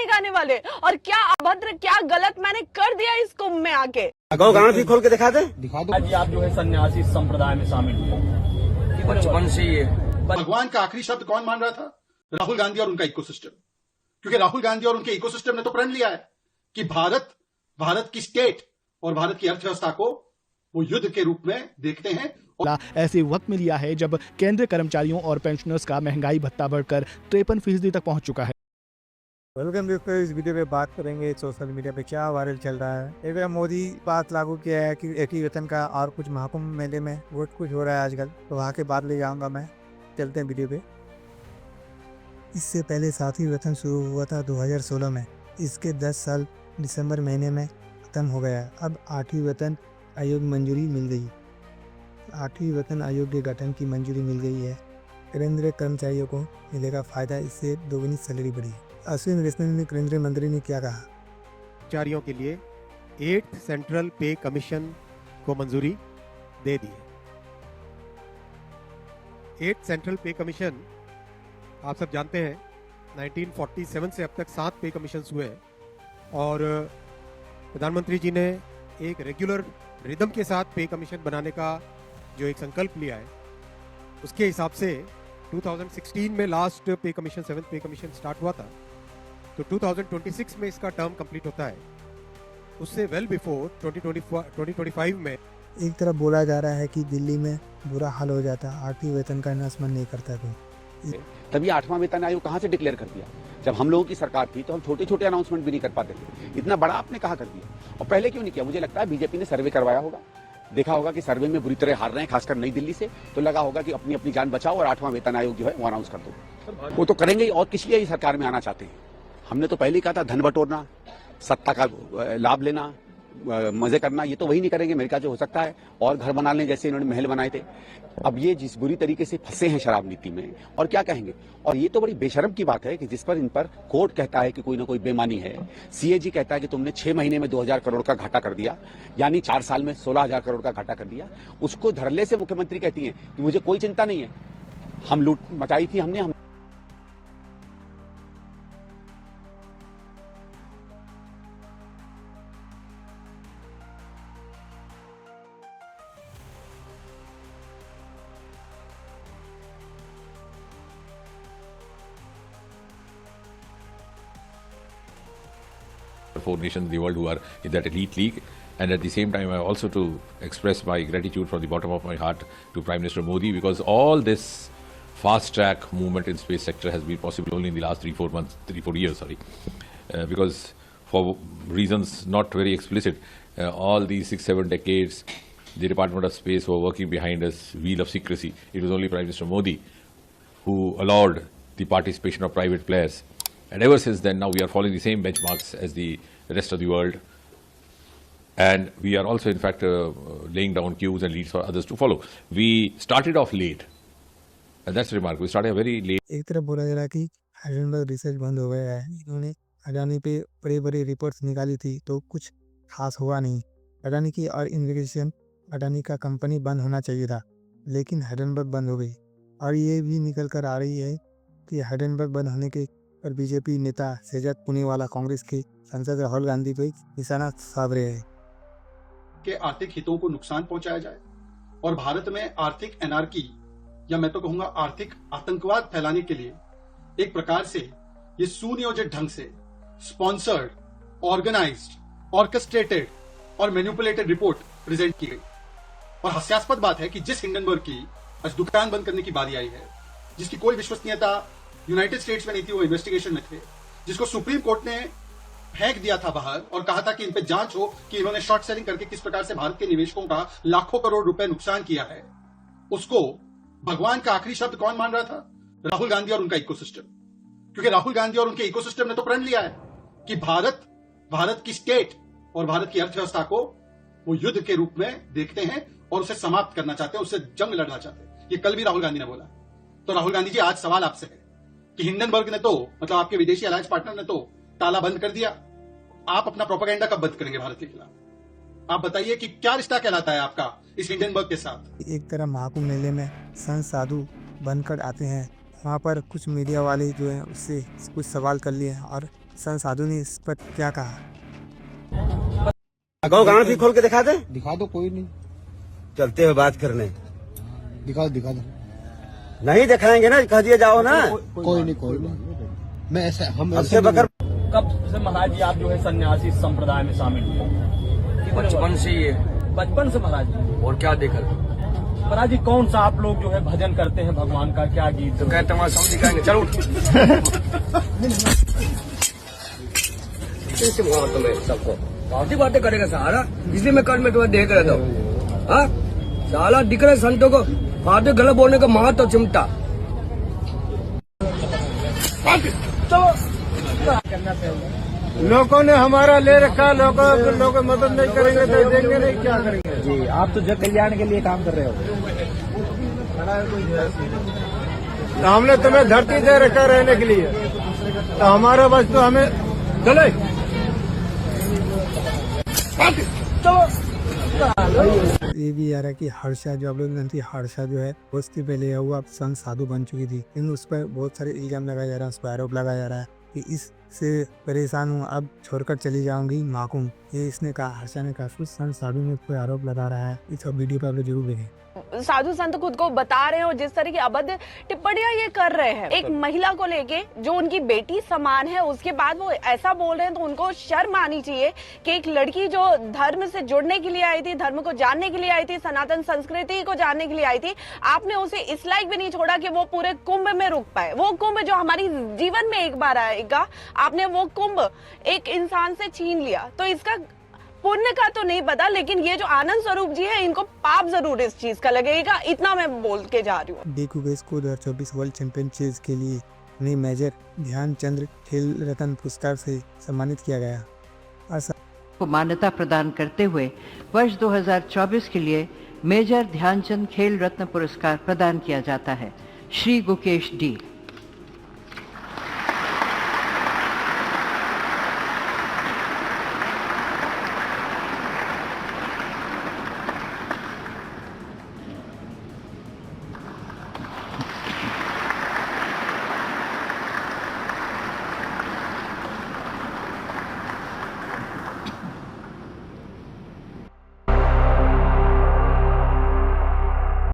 नहीं गाने वाले। और क्या अभद्र क्या गलत मैंने कर दिया इस कुंभ में आके। गाना भी खोल के दिखा दो। आज आप जो है सन्यासी संप्रदाय में शामिल हुए बचपन से ये भगवान का आखिरी शब्द कौन मान रहा था? राहुल गांधी और उनका इकोसिस्टम। क्योंकि राहुल गांधी और उनके इकोसिस्टम ने तो प्रण लिया है कि भारत की स्टेट और भारत की अर्थव्यवस्था को वो युद्ध के रूप में देखते हैं। ऐसे वक्त में लिया है जब केंद्रीय कर्मचारियों और पेंशनर्स का महंगाई भत्ता बढ़कर 53% तक पहुंच चुका है। वेलकम दोस्तों, इस वीडियो में बात करेंगे सोशल मीडिया पे क्या वायरल चल रहा है। एक बार मोदी बात लागू किया है कि एक ही वेतन का, और कुछ महाकुंभ मेले में बहुत कुछ हो रहा है आजकल, तो वहाँ के बाद ले जाऊंगा मैं। चलते हैं वीडियो पे। इससे पहले सातवीं वेतन शुरू हुआ था 2016 में। इसके 10 साल दिसंबर महीने में खत्म हो गया। अब 8वीं वेतन आयोग मंजूरी मिल गई। 8वीं वेतन आयोग के गठन की मंजूरी मिल गई है। केंद्रीय कर्मचारियों को मिलेगा फायदा, इससे दोगुनी सैलरी बढ़ी। अश्विनी वैष्णव ने केंद्रीय मंत्री ने क्या कहा? कर्मचारियों के लिए 8th सेंट्रल पे कमीशन को मंजूरी दे दी है। 8th सेंट्रल पे कमीशन आप सब जानते हैं 1947 से अब तक 7 पे कमीशन हुए हैं, और प्रधानमंत्री जी ने एक रेगुलर रिदम के साथ पे कमीशन बनाने का जो एक संकल्प लिया है, उसके हिसाब से 2016 में लास्ट पे कमीशन 7th पे कमीशन स्टार्ट हुआ था, तो 2026 में इसका टर्म कंप्लीट होता है। उससे वेल बिफोर 2025 में एक तरफ बोला जा रहा है कि दिल्ली में बुरा हाल हो जाता, 8वीं वेतन का अनाउंसमेंट नहीं करता कोई। तभी 8वां वेतन आयोग कहाँ से डिक्लेयर कर दिया? जब हम लोगों की सरकार थी तो हम छोटे छोटे अनाउंसमेंट भी नहीं कर पाते थे, इतना बड़ा आपने कहा कर दिया। और पहले क्यों नहीं किया? मुझे लगता है बीजेपी ने सर्वे करवाया होगा, देखा होगा कि सर्वे में बुरी तरह हार रहे हैं, खासकर नई दिल्ली से, तो लगा होगा कि अपनी अपनी जान बचाओ और 8वां वेतन आयोग जो है वो अनाउंस कर दो। वो तो करेंगे ही, और किस लिए ही सरकार में आना चाहते हैं? हमने तो पहले ही कहा था धन बटोरना, सत्ता का लाभ लेना, मजे करना, ये तो वही नहीं करेंगे। मेरे ख्याल से हो सकता है और घर बना लें जैसे इन्होंने महल बनाए थे। अब ये जिस बुरी तरीके से फंसे हैं शराब नीति में, और क्या कहेंगे। और ये तो बड़ी बेशर्म की बात है कि जिस पर इन पर कोर्ट कहता है कि कोई ना कोई बेमानी है, सीएजी कहता है कि तुमने 6 महीने में 2000 करोड़ का घाटा कर दिया, यानी 4 साल में 16,000 करोड़ का घाटा कर दिया। उसको धरले से मुख्यमंत्री कहती है कि मुझे कोई चिंता नहीं है, हम लूट मचाई थी हमने। Four nations in the world who are in that elite league, and at the same time I also to express my gratitude from the bottom of my heart to Prime Minister Modi, because all this fast track movement in space sector has been possible only in the last 3-4 years, because for reasons not very explicit, all these 6-7 decades the Department of Space were working behind us wheel of secrecy. It was only Prime Minister Modi who allowed the participation of private players. And ever since then, now we are following the same benchmarks as the rest of the world. And we are also, in fact, laying down cues and leads for others to follow. We started off late. And that's remarkable. We started very late. एक तरफ बोला जा रहा है कि हाइडेनबर्ग research बंद हो गया है। इन्होंने अडानी पे बड़ी बड़ी रिपोर्ट्स निकाली थी, तो कुछ खास हुआ नहीं। अडानी की और इन्वेस्टिगेशन, अडानी का कंपनी बंद होना चाहिए था, लेकिन हाइडेनबर्ग बंद हो गई। और ये भी निकल कर आ रही है कि हाइडेनबर्ग बंद होने के और बीजेपी नेता शहजाद पूनीवाला कांग्रेस के सांसद राहुल गांधी को निशाना साध रहे हैं कि आर्थिक हितों को नुकसान पहुंचाया जाए और भारत में आर्थिक एनार्की, या मैं तो कहूंगा आर्थिक आतंकवाद फैलाने के लिए एक प्रकार से ये सुनियोजित ढंग से स्पॉन्सर्ड, ऑर्गेनाइज्ड, ऑर्केस्ट्रेटेड और मैनिपुलेटेड रिपोर्ट प्रेजेंट की गई। और हास्यास्पद बात है कि जिस हिंडनबर्ग की आज दुकान बंद करने की बारी आई है, जिसकी कोई विश्वसनीयता यूनाइटेड स्टेट्स में नहीं थी, वो इन्वेस्टिगेशन में थे, जिसको सुप्रीम कोर्ट ने फेंक दिया था बाहर और कहा था कि इन पे जांच हो कि इन्होंने शॉर्ट सेलिंग करके किस प्रकार से भारत के निवेशकों का लाखों करोड़ रुपए नुकसान किया है, उसको भगवान का आखिरी शब्द कौन मान रहा था? राहुल गांधी और उनका इकोसिस्टम। क्योंकि राहुल गांधी और उनके इकोसिस्टम ने तो प्रण लिया है कि भारत की स्टेट और भारत की अर्थव्यवस्था को वो युद्ध के रूप में देखते हैं और उसे समाप्त करना चाहते हैं, उससे जंग लड़ना चाहते हैं। ये कल भी राहुल गांधी ने बोला। तो राहुल गांधी जी, आज सवाल आपसे है कि हिंडनबर्ग ने तो, मतलब आपके विदेशी अलायंस पार्टनर ने तो ताला बंद कर दिया, आप अपना प्रोपेगेंडा कब बंद करेंगे भारत के खिलाफ? आप बताइए कि क्या रिश्ता कहलाता है आपका इस हिंडनबर्ग के साथ? एक तरह महाकुंभ मेले में संत साधु बनकर आते हैं, वहाँ पर कुछ मीडिया वाले जो है उससे कुछ सवाल कर लिए और संत साधु ने इस पर क्या कहा? गाना भी खोल के दिखा दे। दिखा दो, कोई नहीं। चलते हुए बात करने दिखा दो। नहीं दिखाएंगे ना, कह दिए जाओ ना। कोई नहीं। मैं ऐसा हम हमसे बकर कब से महाराज जी आप जो है सन्यासी संप्रदाय में शामिल हुए? बचपन से ये। बचपन से महाराज जी। और क्या देखा? महाराज जी कौन सा आप लोग जो है भजन करते हैं भगवान का, क्या गीत? तो कहते हैं सब दिखाएंगे, चलो तुम्हें सबको बातें बातें करेगा सारा, इसी में कर में तुम्हें देख रहे तो हाँ साला दिख रहे संतों को बातें गलत बोलने का महत्व तो चिमटा। लोगों ने हमारा ले रखा, लोग मदद नहीं करेंगे तो देंगे नहीं, क्या करेंगे? जी आप तो जग कल्याण के लिए काम कर रहे हो। तो हमने तुम्हें धरती दे रखा रहने के लिए, तो हमारा बस तो हमें चले। ये भी आ रहा है कि हर्षा जो आप लोग जानती है, हर्षा जो है उसके पहले हुआ संत साधु बन चुकी थी, लेकिन उस पर बहुत सारे इल्जाम लगाया जा रहा है, उस पर आरोप लगाया जा रहा है कि इससे परेशान हूँ, अब छोड़कर चली जाऊंगी माकूम, ये इसने कहा, हर्षा ने कहा। कुछ संत साधु में कोई आरोप लगा रहा है, इस वीडियो पर आप लोग जरूर देखें। साधु संत खुद को बता रहे हो, जिस तरह की अभद्र टिप्पणियां ये कर रहे हैं एक महिला को लेके जो उनकी बेटी समान है, उसके बाद वो ऐसा बोल रहे हैं, तो उनको शर्म आनी चाहिए कि एक लड़की जो धर्म से जुड़ने के लिए आई थी, धर्म को जानने के लिए आई थी, सनातन संस्कृति को जानने के लिए आई थी, आपने उसे इस लायक भी नहीं छोड़ा कि वो पूरे कुंभ में रुक पाए। वो कुंभ जो हमारी जीवन में एक बार आएगा, आपने वो कुंभ एक इंसान से छीन लिया। तो इसका पुण्य का तो नहीं पता, लेकिन ये जो आनंद स्वरूप जी है, इनको पाप जरूर इस चीज का लगेगा, इतना मैं बोल के जा रही हूँ। डेकू बेस को 2024 वर्ल्ड चैंपियनशिप के लिए उन्हें मेजर ध्यानचंद खेल रत्न पुरस्कार से सम्मानित किया गया। को मान्यता प्रदान करते हुए वर्ष 2024 के लिए मेजर ध्यानचंद खेल रत्न पुरस्कार प्रदान किया जाता है। श्री गुकेश डी।